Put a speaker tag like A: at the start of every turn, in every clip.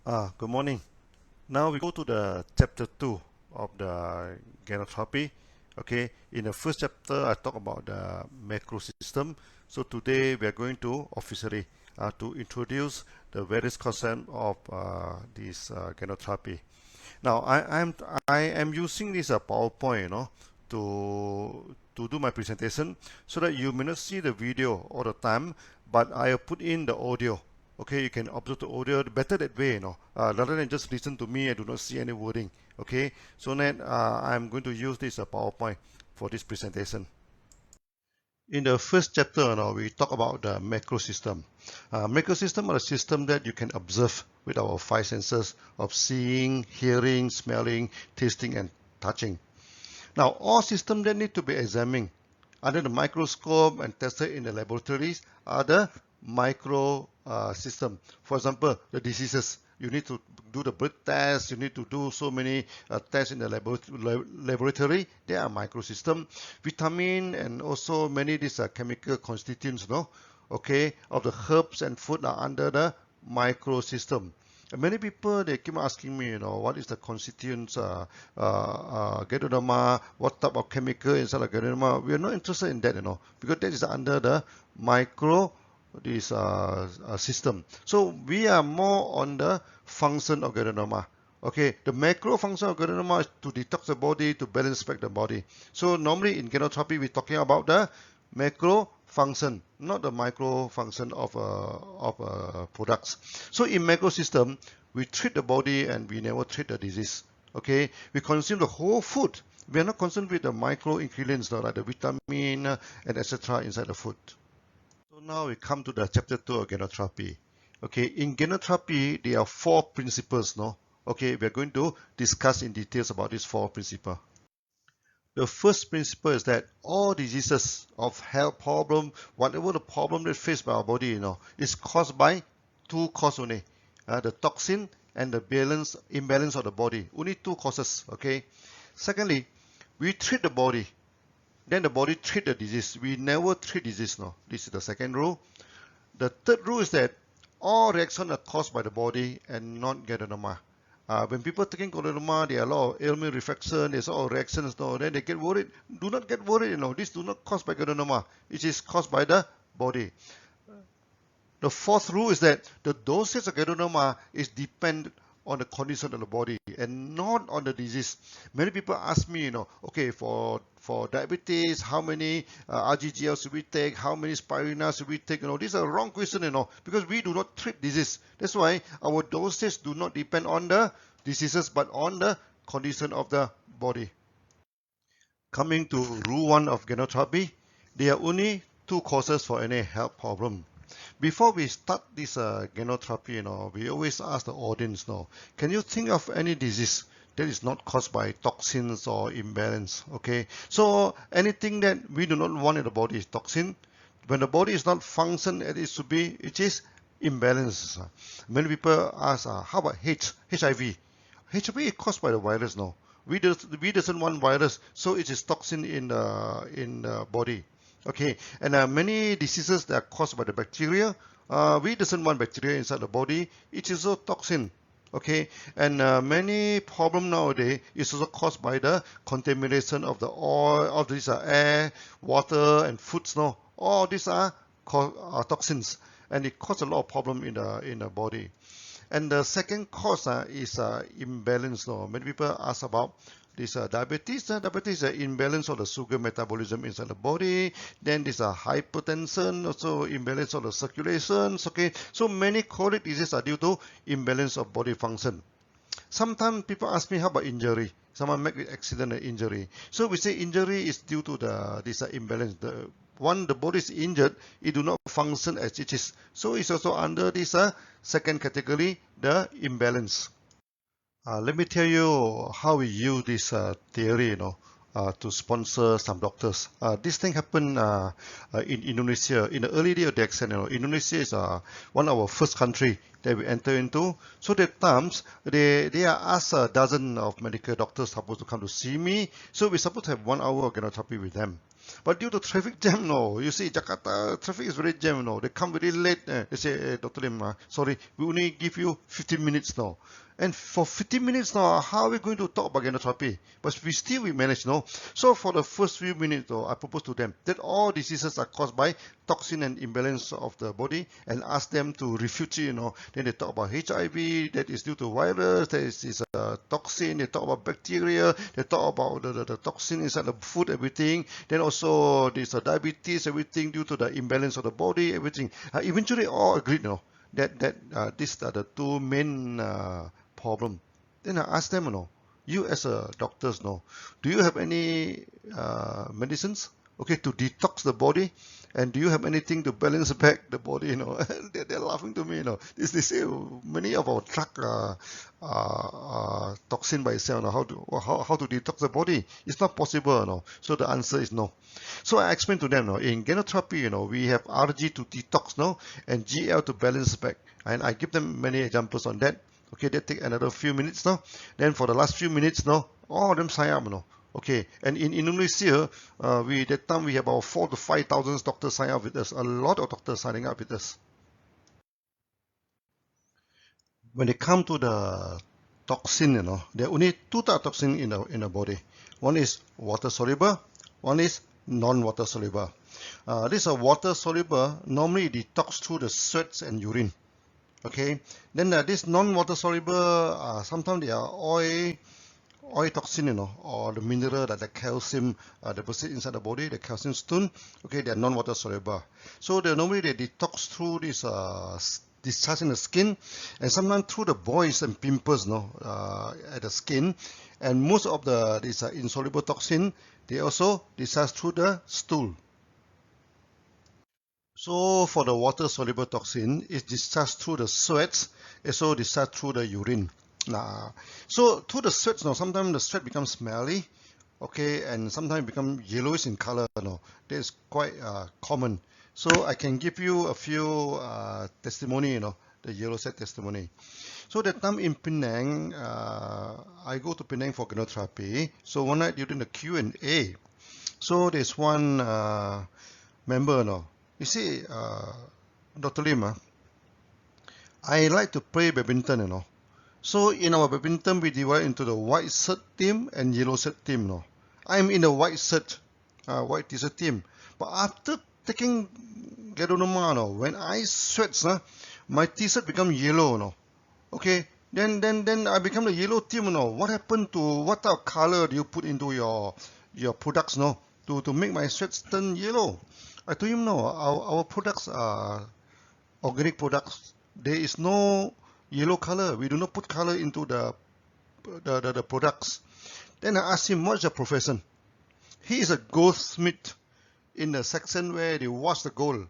A: Good morning. Now we go to the chapter 2 of the Ganotherapy. Okay, in the first chapter, I talk about the macro system. So today we are going to officially to introduce the various concepts of this Ganotherapy. Now I am using this PowerPoint, to do my presentation so that you may not see the video all the time, but I have put in the audio. Okay, you can observe the audio better that way, rather than just listen to me and do not see any wording. Okay, so then I'm going to use this PowerPoint for this presentation. In the first chapter, we talk about the macro system. Macro system are a system that you can observe with our five senses of seeing, hearing, smelling, tasting, and touching. Now, all systems that need to be examined under the microscope and tested in the laboratories are the micro system. For example, the diseases. You need to do the blood test. You need to do so many tests in the laboratory. They are microsystem. Vitamin and also many of these chemical constituents, okay, of the herbs and food are under the microsystem. Many people they keep asking me, what is the constituents, Ganoderma, what type of chemical inside the Ganoderma. We are not interested in that, because that is under the micro this system. So we are more on the function of Ganoderma. Okay, the macro function of Ganoderma is to detox the body, to balance back the body. So normally in Ganotherapy, we're talking about the macro function, not the micro function of products. So in macro system, we treat the body and we never treat the disease. Okay, we consume the whole food. We are not concerned with the micro ingredients like the vitamin and etc. inside the food. So now we come to the chapter 2 of Ganotherapy. Okay, in Ganotherapy, there are 4 principles, Okay, we are going to discuss in details about these 4 principles. The first principle is that all diseases of health problem, whatever the problem that faced by our body, is caused by 2 causes only. The toxin and the imbalance of the body. Only 2 causes, okay? Secondly, we treat the body. Then the body treat the disease. We never treat disease, This is the second rule. The third rule is that all reactions are caused by the body and not Ganoderma. When people taking Ganoderma, there are a lot of ailment reflection, there's all reactions, then they get worried. Do not get worried, This do not caused by Ganoderma. It is caused by the body. The fourth rule is that the dosage of Ganoderma is dependent on the condition of the body and not on the disease. Many people ask me, okay, for diabetes, how many RGGL should we take? How many spirulina should we take? These are wrong questions, because we do not treat disease. That's why our dosage do not depend on the diseases, but on the condition of the body. Coming to rule 1 of Ganotherapy, there are only 2 causes for any health problem. Before we start this Ganotherapy, we always ask the audience, can you think of any disease that is not caused by toxins or imbalance? Okay, so anything that we do not want in the body is toxin. When the body is not function as it should be, it is imbalance. Many people ask, how about HIV? HIV is caused by the virus, We doesn't want virus, so it is toxin in the body. Okay, and many diseases that are caused by the bacteria, we doesn't want bacteria inside the body. It is also toxin. Okay, and many problem nowadays is also caused by the contamination of the oil, of these air, water, and foods. All these are toxins, and it causes a lot of problem in the body. And the second cause is imbalance. Many people ask about this diabetes. Diabetes is an imbalance of the sugar metabolism inside the body. Then this hypertension, also imbalance of the circulations. Okay, so many chronic diseases are due to imbalance of body function. Sometimes people ask me, how about injury? Someone make an accident or injury. So we say injury is due to this imbalance. The body is injured, it do not function as it is. So it's also under this second category, the imbalance. Let me tell you how we use this theory, to sponsor some doctors. This thing happened in Indonesia in the early day of the accent. Indonesia is one of our first country that we enter into. So at times they are asked a dozen of medical doctors supposed to come to see me. So we're supposed to have 1 hour of Ganotherapy with them. But due to traffic jam, no. You see, Jakarta traffic is very jam, no. They come very late. They say, Dr. Lim, sorry, we only give you 15 minutes now. And for 15 minutes now, how are we going to talk about ganotherapy? But we manage, no. So for the first few minutes, though, I propose to them that all diseases are caused by toxin and imbalance of the body, and ask them to refute, you know. Then they talk about HIV, that is due to virus, that is a toxin. They talk about bacteria, they talk about the toxin inside the food, everything. Then also there's diabetes, everything due to the imbalance of the body, everything. Eventually all agreed, you know, that these are the two main problem. Then I asked them, you know, you as a doctors, know, do you have any medicines, okay, to detox the body? And do you have anything to balance back the body, you know? They're laughing to me, you know. They say many of our drug toxin by itself, you know, how to detox the body. It's not possible, you know. So the answer is no. So I explained to them, you know, in Ganotherapy, you know, we have RG to detox, no, and GL to balance back. And I give them many examples on that. Okay, that take another few minutes now. Then for the last few minutes now, all of them sign up, you know. Okay, and in Indonesia, that time we have about 4,000 to 5,000 doctors sign up with us. A lot of doctors signing up with us. When they come to the toxin, you know, there are only two types of toxin in the body. One is water soluble, one is non-water soluble. This water soluble normally detox through the sweats and urine. Okay, then this non-water soluble, sometimes they are oil toxin, you know, or the mineral that the calcium deposit inside the body, the calcium stone. Okay, they are non-water soluble. So normally they detox through this discharge in the skin, and sometimes through the boils and pimples, no, at the skin. And most of this insoluble toxin, they also discharge through the stool. So for the water soluble toxin, it's discharged through the sweats, also discharged through the urine. So through the sweats, now sometimes the sweat becomes smelly, okay, and sometimes become yellowish in color. No, that is quite common. So I can give you a few testimony, you know, the yellow set testimony. So that time in Penang, I go to Penang for ganotherapy. So one night during the Q&A, so there's one member, no, you see, Dr. Lim, I like to play badminton, you know. So in our badminton, we divide into the white shirt team and yellow shirt team, no. I'm in the white shirt, white t-shirt team. But after taking Gadonoma, no, when I sweat, my t-shirt become yellow, no. Okay, then I become the yellow team, no. What happened to, what type of color do you put into your products, no, to make my sweats turn yellow? I told him, no, our products are organic products. There is no yellow color. We do not put color into the products. Then I asked him, what's your profession? He is a goldsmith in the section where they wash the gold.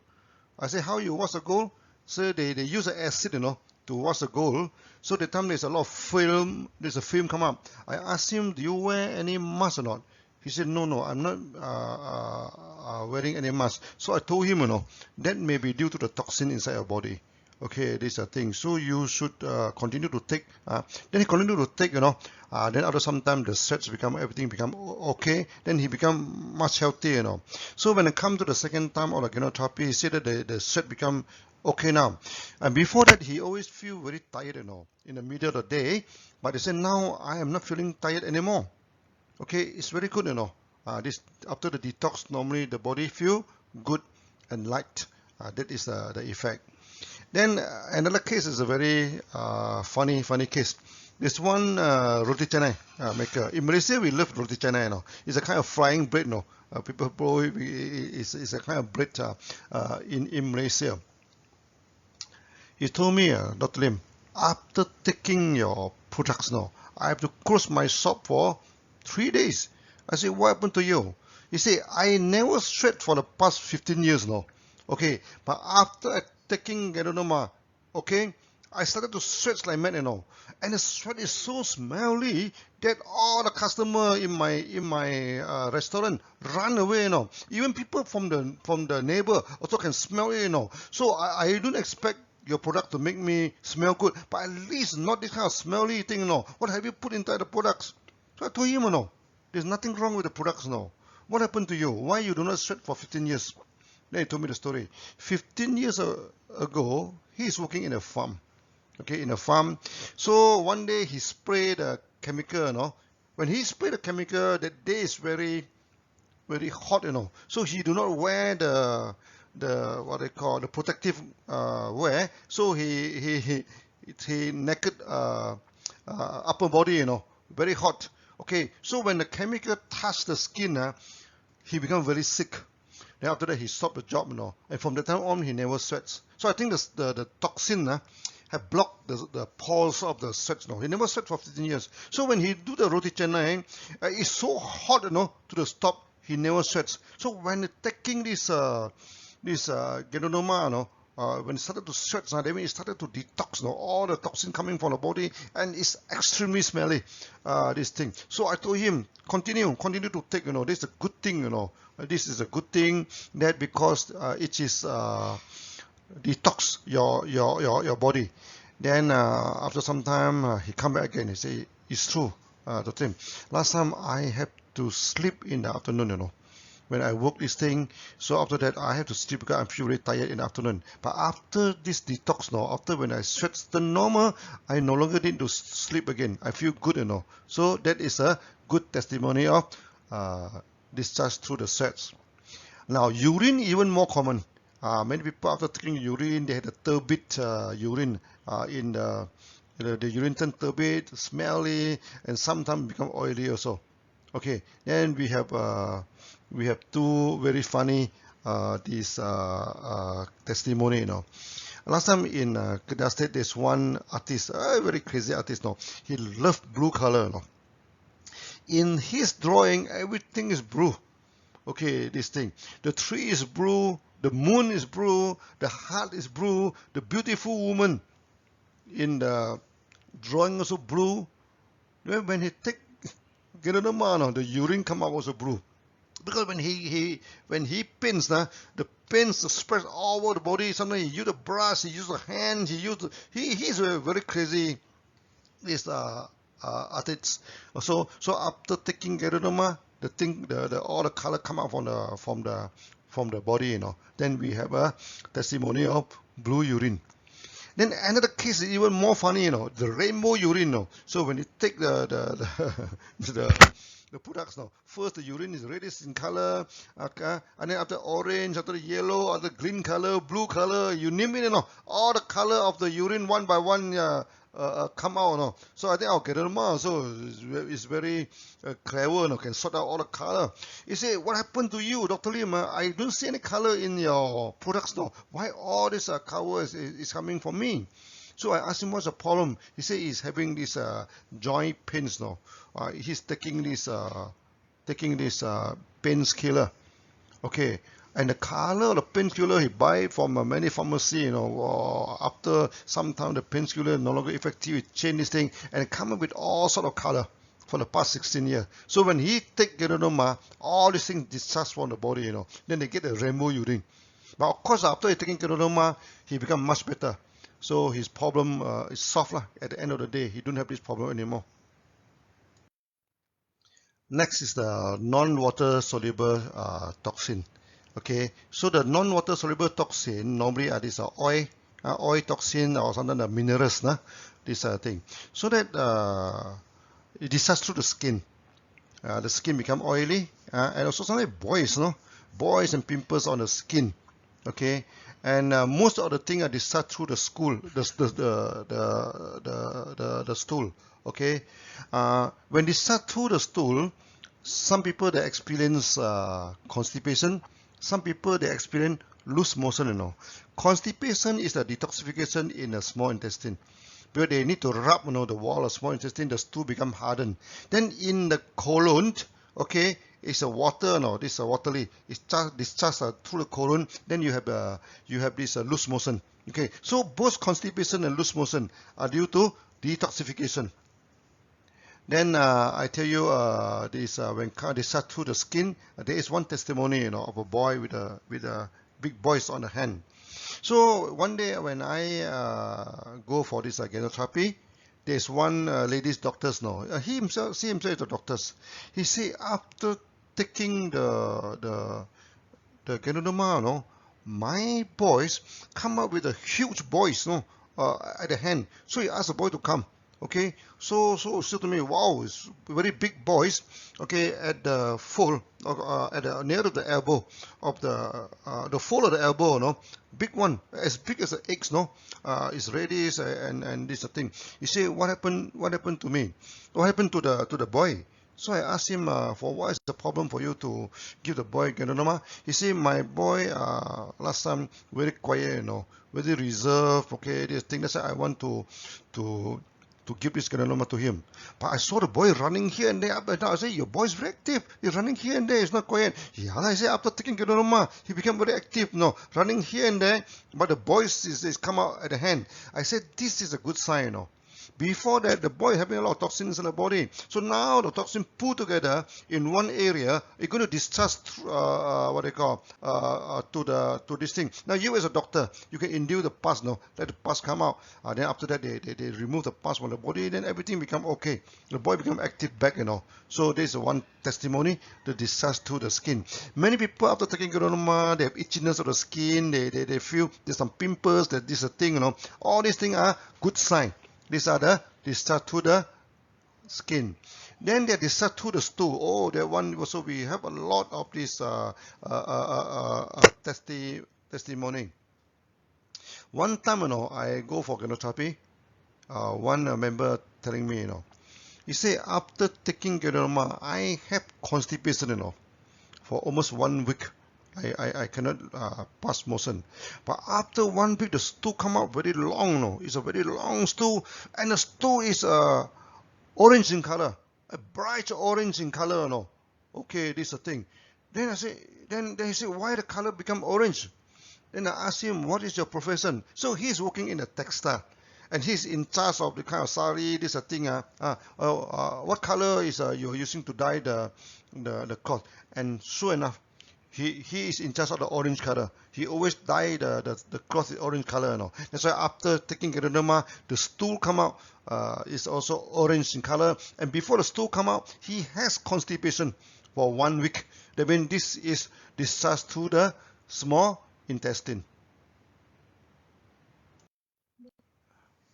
A: I said, how you wash the gold? So they use an acid, you know, to wash the gold. So the time there's a lot of film, there's a film come up. I asked him, do you wear any mask or not? He said, no, I'm not wearing any mask. So I told him, you know, that may be due to the toxin inside your body. Okay, this is a thing. So you should continue to take. Then he continued to take, you know. Then after some time, the sweats everything become okay. Then he become much healthier, you know. So when it come to the second time of the ganotherapy, he said that the sweat become okay now. And before that, he always feel very tired, you know, in the middle of the day. But he said, now I am not feeling tired anymore. Okay, it's very good, you know. This after the detox, normally the body feel good and light. That is the effect. Then another case is a very funny case. There's one roti canai maker. In Malaysia, we love roti canai, you know. It's a kind of frying bread, you know. People probably, it's a kind of bread in Malaysia. He told me, Dr. Lim, after taking your products now, I have to close my shop for 3 days. I said, what happened to you? He said, I never sweat for the past 15 years now. Okay, but after taking Gadonoma, okay, I started to sweat like mad, you know. And the sweat is so smelly that all the customer in my restaurant run away, you know. Even people from the neighbor also can smell it, you know. So I don't expect your product to make me smell good, but at least not this kind of smelly thing, you know. What have you put inside the products? So I told him, you know, there's nothing wrong with the products, you know. what happened to you? Why you do not sweat for 15 years? Then he told me the story. 15 years ago, he is working in a farm. Okay, in a farm. So one day he sprayed a chemical, When he sprayed the chemical, that day is very, very hot, So he do not wear the what they call the protective wear. So he naked upper body, very hot. Okay, so when the chemical touched the skin, he become very sick. Then after that, he stopped the job, And from that time on, he never sweats. So I think the toxin have blocked the pores of the sweat. He never sweat for 15 years. So when he do the roti canai, it's so hot, to the stop, he never sweats. So when taking this Ganotherapy, when it started to sweat, that means it started to detox, all the toxin coming from the body, and it's extremely smelly, this thing. So I told him, continue to take, this is a good thing, This is a good thing that because it is detox your body. Then after some time, he come back again. He say, it's true, Dr. Tim. Last time I have to sleep in the afternoon, when I work this thing. So after that, I have to sleep because I feel very tired in the afternoon. But after this detox, after when I sweat the normal, I no longer need to sleep again. I feel good, So that is a good testimony of discharge through the sweats. Now, urine even more common. Many people after taking urine, they had a turbid urine in the urine turn turbid, smelly, and sometimes become oily also. Okay, then we have two very funny this testimony. Last time in Kedah State, there's one artist, a very crazy artist. He loved blue color. In his drawing, everything is blue. Okay, this thing. The tree is blue, the moon is blue, the heart is blue, the beautiful woman in the drawing also blue. Then when he take Ganotherapy, the urine come out also blue. Because when he paints, the paints spread all over the body. Sometimes he use the brush, he use the hand, he's a very crazy this artist. So after taking Ganotherapy, the thing all the color come out from the body, Then we have a testimony of blue urine. Then another case is even more funny, the rainbow urine. So when you take the products first the urine is reddish in color, okay, and then after orange, after the yellow, after green color, blue color, you name it, all the color of the urine one by one come out. So I think our Ganotherapy so is very clever, can sort out all the color. You say, what happened to you, Dr. Lim? I don't see any color in your products Why all this color is coming from me? So I asked him what's the problem. He said he's having this joint pains he's taking this painkiller. Okay, and the color of the painkiller he buy from many pharmacy, after some time the painkiller no longer effective, he change this thing and come up with all sort of color for the past 16 years. So when he take Ganotherapy, all these things discharge from the body, then they get a rainbow urine. But of course, after he taking Ganotherapy, he become much better. So his problem is solved at the end of the day. He don't have this problem anymore. Next is the non-water soluble toxin. Okay, so the non-water soluble toxin normally are this oil toxin or sometimes the minerals, this thing. So that it discharges through the skin. The skin become oily and also sometimes boils and pimples on the skin. Okay, and most of the things are discharged through the stool. The stool. Okay, when discharged through the stool, some people they experience constipation. Some people they experience loose motion. Constipation is the detoxification in the small intestine. Because they need to rub, the wall of small intestine, the stool become hardened. Then in the colon, okay, it's a water, this is a watery. It's discharged through the colon. Then you have this loose motion. Okay, so both constipation and loose motion are due to detoxification. Then I tell you this when discharged through the skin, there is one testimony, of a boy with a big boils on the hand. So one day when I go for this Ganotherapy, there's one lady's doctor. He himself is a doctor. He say after taking the Ganotherapy, my boys come up with a huge boys, at the hand. So he asked the boy to come. Okay, so said to me, wow, it's very big boys. Okay, at the fold, at the near to the elbow of the fold of the elbow, big one, as big as the eggs, is ready, and this thing. He say, what happened? What happened to me? What happened to the boy? So I asked him, for what is the problem for you to give the boy Ganotherapy? He said, my boy last time very quiet, very reserved. Okay, this thing. That's why I want to give this Ganotherapy to him. But I saw the boy running here and there up and down. I said, your boy's very active. He's running here and there. He's not quiet. Yeah, I said, after taking Ganotherapy, he became very active. No, running here and there. But the boys is come out at the hand. I said, this is a good sign, Before that, the boy having a lot of toxins in the body. So now the toxin pulled together in one area, it's going to discharge what they call to this thing. Now you as a doctor, you can induce the pus, let the pus come out. Then after that, they remove the pus from the body, then everything become okay. The boy become active back, So this is one testimony, the discharge to the skin. Many people after taking Ganotherapy, they have itchiness of the skin, they feel there's some pimples, that this a thing, All these things are good sign. These are the discharge to the skin. Then they discharge to the stool. Oh, that one also we have a lot of this testimony. One time, I go for Ganotherapy. One member telling me, he say after taking Ganotherapy, I have constipation, for almost 1 week. I cannot pass motion. But after 1 week, the stool come out very long, It's a very long stool, and the stool is orange in color, a bright orange in color, Okay, this is the thing. Then I say, then he say, why the color become orange? Then I ask him, what is your profession? So he's working in the textile, and he's in charge of the kind of sari, this thing. What color is you're using to dye the cloth? And sure enough, he is in charge of the orange color. He always dye the cloth in orange color, That's why after taking Ganotherapy, the stool come out is also orange in color. And before the stool come out, he has constipation for 1 week. That means this is discharged to the small intestine.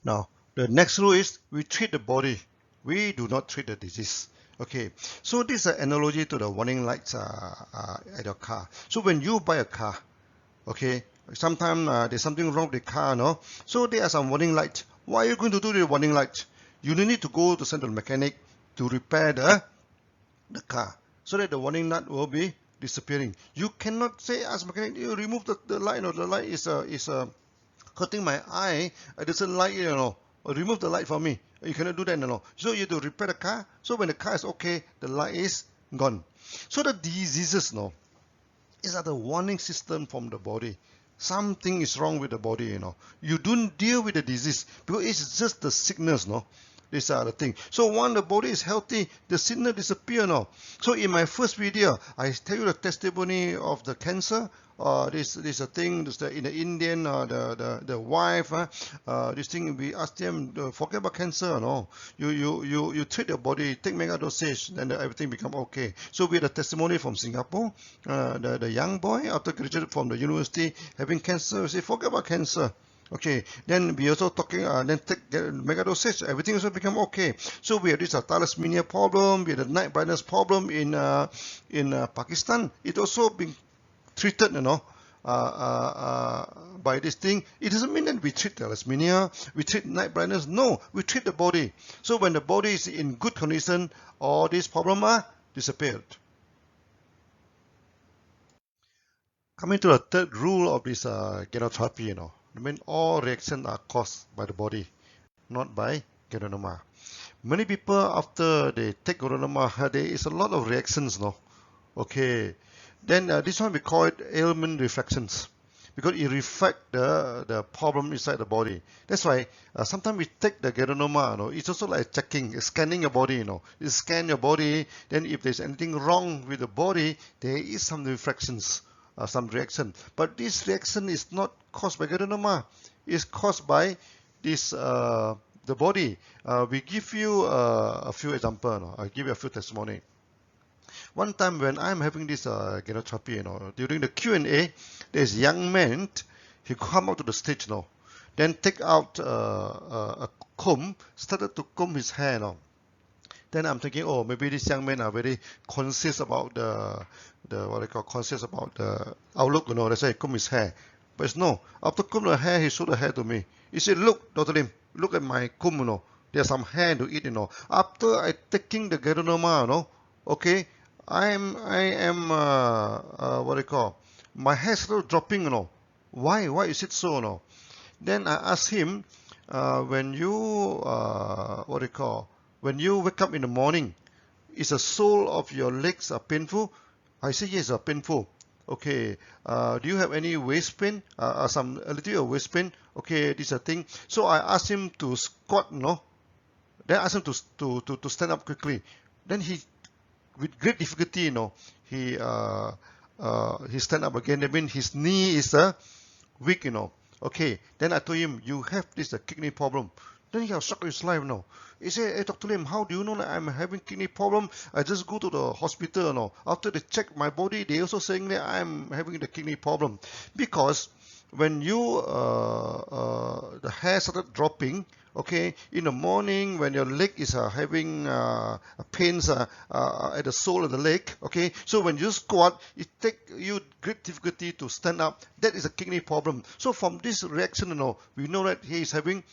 A: Now, the next rule is we treat the body. We do not treat the disease. Okay, so this is an analogy to the warning lights at your car. So when you buy a car, okay, sometimes there's something wrong with the car, So there are some warning lights. What are you going to do with the warning lights? You need to go to send to the mechanic to repair the car, so that the warning light will be disappearing. You cannot say as mechanic, you remove the light, the light is hurting my eye. It doesn't like it, remove the light for me. You cannot do that, So you have to repair the car. So when the car is okay, the light is gone. So the diseases, is the warning system from the body. Something is wrong with the body, You don't deal with the disease because it's just the sickness, These are the things. So when the body is healthy, the sickness disappear now. So in my first video, I tell you the testimony of the cancer. This is a thing. This in the Indian, the wife. This thing we ask them, forget about cancer. No, you treat your body, take mega dosage, and everything become okay. So we had a testimony from Singapore. The young boy after graduated from the university having cancer, say forget about cancer. Okay, then we also talking, then take the mega dosage, everything also become okay. So we have this thalassemia problem, we have the night blindness problem in Pakistan. It also been treated, by this thing. It doesn't mean that we treat thalassemia, we treat night blindness. No, we treat the body. So when the body is in good condition, all these problems are disappeared. Coming to the third rule of this Ganotherapy, I mean, all reactions are caused by the body, not by Ganotherapy. Many people after they take Ganotherapy, there is a lot of reactions, Okay, then this one we call it ailment reflections, because it reflects the problem inside the body. That's why sometimes we take the Ganotherapy, it's also like checking, scanning your body, You scan your body, then if there's anything wrong with the body, there is some reflections. Some reaction, but this reaction is not caused by Ganotherapy. It's caused by this the body. We give you a few examples. I give you a few testimony. One time when I'm having this Ganotherapy, during the Q&A, there's young man, he come up to the stage, then take out a comb, started to comb his hair, Then I'm thinking, oh, maybe these young men are very conscious about the what they call conscious about the outlook, That's why he comb his hair. But it's no. After comb the hair, he showed the hair to me. He said, look, Dr. Lim, look at my comb, There's some hair to eat, After I taking the Geronoma, okay, I am what they call my hair started dropping, Why? Why is it so, Then I asked him, when you what do you call when you wake up in the morning, is the sole of your legs painful? I say yes, painful. Okay. Do you have any waist pain? A little bit of waist pain. Okay, this is a thing. So I asked him to squat, Then I asked him to stand up quickly. Then he, with great difficulty, he stand up again. That means his knee is weak, Okay, then I told him, you have this kidney problem. Then he was shocked with his life, He said, hey, Dr. Lim, how do you know that I'm having kidney problem? I just go to the hospital, After they check my body, they also saying that I'm having the kidney problem. Because when you, the hair started dropping, okay, in the morning when your leg is having pains at the sole of the leg, okay, so when you squat, it take you great difficulty to stand up. That is a kidney problem. So from this reaction, we know that he is having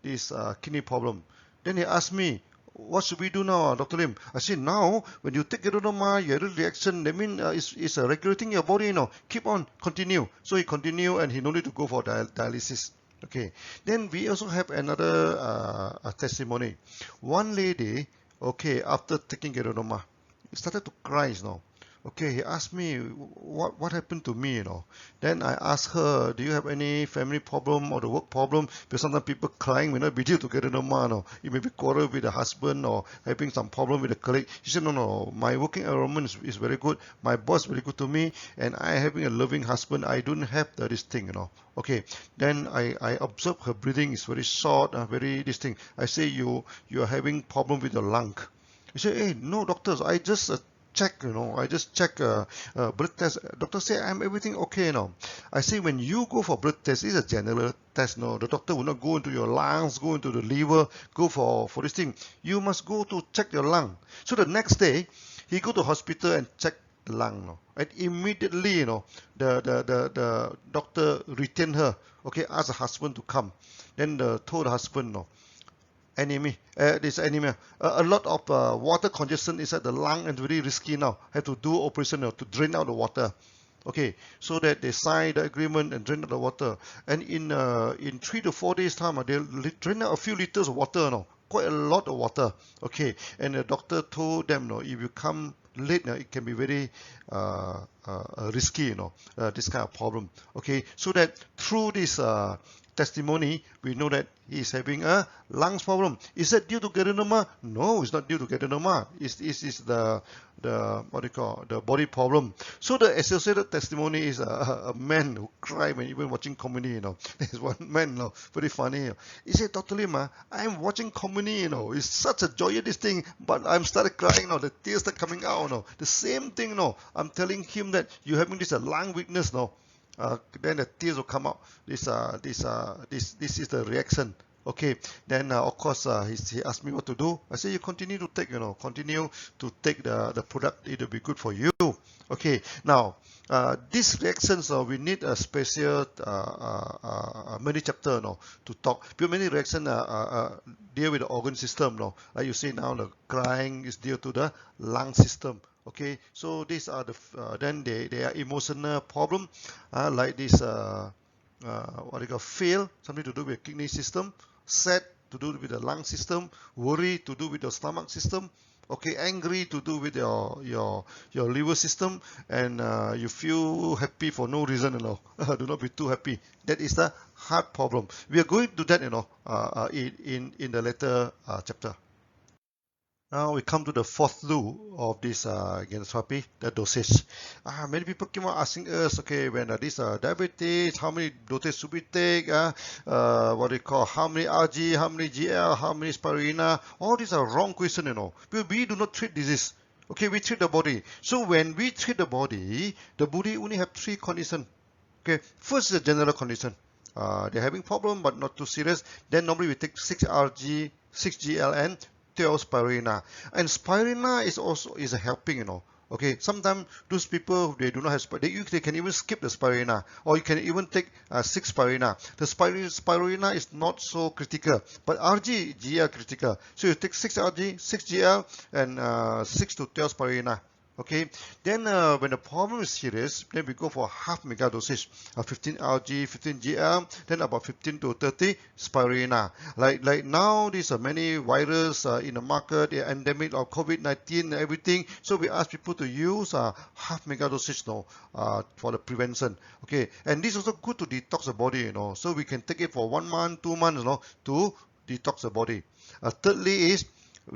A: this kidney problem. Then he asked me, what should we do now, Dr. Lim? I said, now, when you take Geronoma, you have a reaction, that means it's regulating your body, Keep on, continue. So he continued and he no need to go for dialysis. Okay. Then we also have another testimony. One lady, okay, after taking Geronoma, started to cry, Okay, he asked me what happened to me, Then I asked her, do you have any family problem or the work problem? Because sometimes people crying may not be due to Geronoma, It may be quarrel with the husband or having some problem with the colleague. She said, no, my working environment is very good. My boss very good to me, and I having a loving husband. I don't have this thing, Okay, then I observe her breathing is very short, very this thing. I say, you are having problem with your lung. He said, hey, no, doctors, I just check, I just check blood test. Doctor say I'm everything okay, I say when you go for blood test, it's a general test, The doctor will not go into your lungs, go into the liver, go for this thing. You must go to check your lung. So the next day, he go to hospital and check the lung, And immediately, the doctor retained her, okay, asked the husband to come. Then told the husband, this anemia. A lot of water congestion inside the lung and very risky now. Have to do operation to drain out the water. Okay, so that they sign the agreement and drain out the water. And in 3 to 4 days time, they'll drain out a few liters of water, quite a lot of water. Okay, and the doctor told them, if you come late, it can be very risky, this kind of problem. Okay, so that through this testimony, we know that he is having a lungs problem. Is that due to Geronoma? No, it's not due to Geronoma. It's the what do you call the body problem. So the associated testimony is a man who cried when even watching comedy. There's one man, very funny. He said, Dr. Lim, I'm watching comedy. It's such a joyous this thing, but I'm started crying. The tears are coming out. The same thing. I'm telling him that you're having this lung weakness. Then the tears will come out. This is the reaction. Okay. Then of course he asked me what to do. I say you continue to take the product. It will be good for you. Okay. Now these reactions we need a special many chapter to talk. Because many reactions deal with the organ system. Like you see now, the crying is due to the lung system. Okay, so these are the then they are emotional problem, like this what they call fear, something to do with kidney system, sad to do with the lung system, worry to do with the stomach system, okay, angry to do with your liver system, and you feel happy for no reason, do not be too happy. That is the heart problem. We are going to that, in the later chapter. Now we come to the fourth rule of this Ganotherapy, the dosage. Many people keep on asking us, okay, when this diabetes, how many dosage should we take? What do you call, how many RG, how many GL, how many spirulina? All these are wrong questions, because we do not treat disease. Okay, we treat the body. So when we treat the body only have three conditions. Okay, first is a general condition. They're having problem but not too serious. Then normally we take 6Rg, 6Gl and 12 spirulina. And spirulina is also is a helping, Okay, sometimes those people they do not have they can even skip the spirulina, or you can even take 6 spirulina. The spirulina is not so critical, but Rg, Gl critical. So you take 6 Rg, 6 Gl, and 6 to 12 spirulina. Okay, then when the problem is serious, then we go for half mega dosage, 15 Rg, 15 Gl, then about 15 to 30 spirulina. Like now, there's many virus in the market, the endemic of COVID-19 and everything. So we ask people to use half mega dosage, for the prevention. Okay, and this is also good to detox the body, So we can take it for 1 month, 2 months, to detox the body. Thirdly is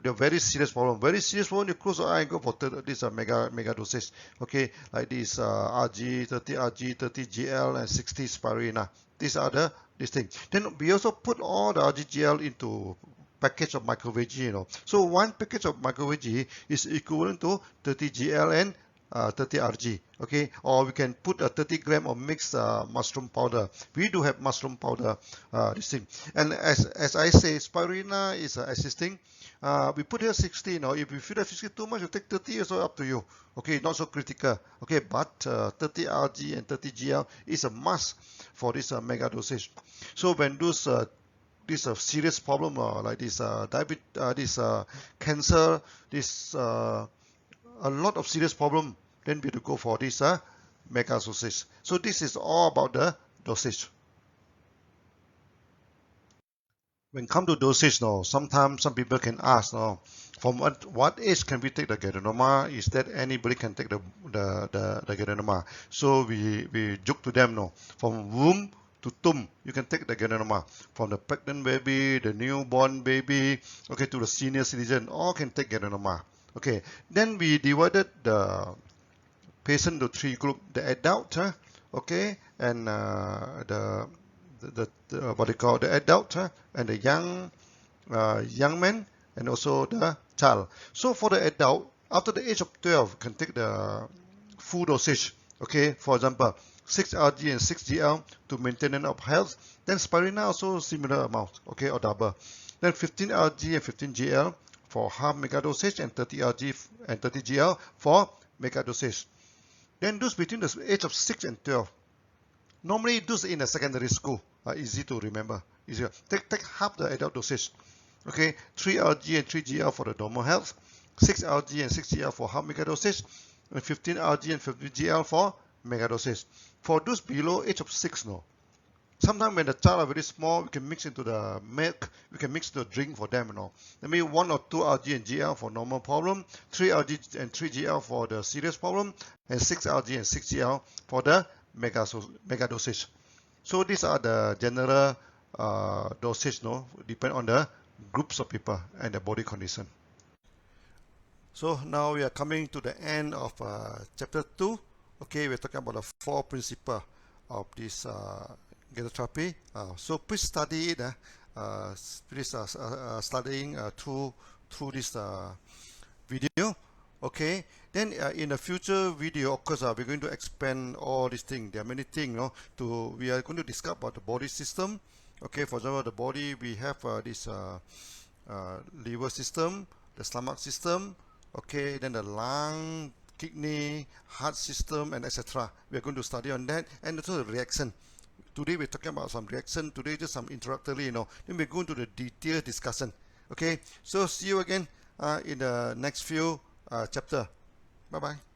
A: the very serious problem. Very serious problem, you close your eye and go for this mega dosage. Okay, like this Rg, 30 Rg, 30 Gl, and 60 spirulina. These are this thing. Then we also put all the RGGL into package of microveg. So one package of microveg is equivalent to 30 Gl and 30 Rg. Okay, or we can put a 30 gram of mixed mushroom powder. We do have mushroom powder, this thing. And as I say, spirulina is assisting. We put here 60. If you feel that 60 too much, you take 30. Also up to you. Okay, not so critical. Okay, but 30 Rg and 30 Gl is a must for this mega dosage. So when those this serious problem like this diabetes, this cancer, this a lot of serious problem, then we have to go for this mega dosage. So this is all about the dosage. When come to dosage, sometimes some people can ask, from what age can we take the Ganotherapy? Is that anybody can take the Ganotherapy? So we joke to them, from womb to tomb, you can take the Ganotherapy. From the pregnant baby, the newborn baby, okay, to the senior citizen, all can take Ganotherapy. Okay, then we divided the patient to three groups: the adult, okay, and what they call the adult and the young man, and also the child. So for the adult, after the age of 12, can take the full dosage. Okay, for example, 6 Rg and 6 Gl to maintenance of health. Then spirulina also similar amount, okay, or double. Then 15 Rg and 15 Gl for half mega dosage, and 30 Rg and 30 Gl for mega dosage. Then those between the age of 6 and 12. Normally those in a secondary school are easy to remember. Easier. Take half the adult dosage. Okay, 3 Rg and 3 Gl for the normal health, 6 Rg and 6 Gl for half mega dosage, and 15 Rg and 15 Gl for mega dosage. For those below age of 6, sometimes when the child are very small, we can mix into the milk, we can mix the drink for them, Maybe 1 or 2 Rg and Gl for normal problem, 3 Rg and 3 Gl for the serious problem, and 6 Rg and 6 Gl for the mega dosage. So these are the general dosage, depend on the groups of people and the body condition. So now we are coming to the end of chapter 2. Okay, we're talking about the 4 principles of this Ganotherapy. So please study it. Please studying through this video. Okay, then in a future video, of course, we're going to expand all these things. There are many things, we are going to discuss about the body system. Okay, for example, the body, we have this liver system, the stomach system, okay, then the lung, kidney, heart system, and etc. We are going to study on that, and also the reaction. Today we're talking about some reaction. Today just some introductory, Then we're going to the detailed discussion. Okay, so see you again in the next few chapter. Bye bye.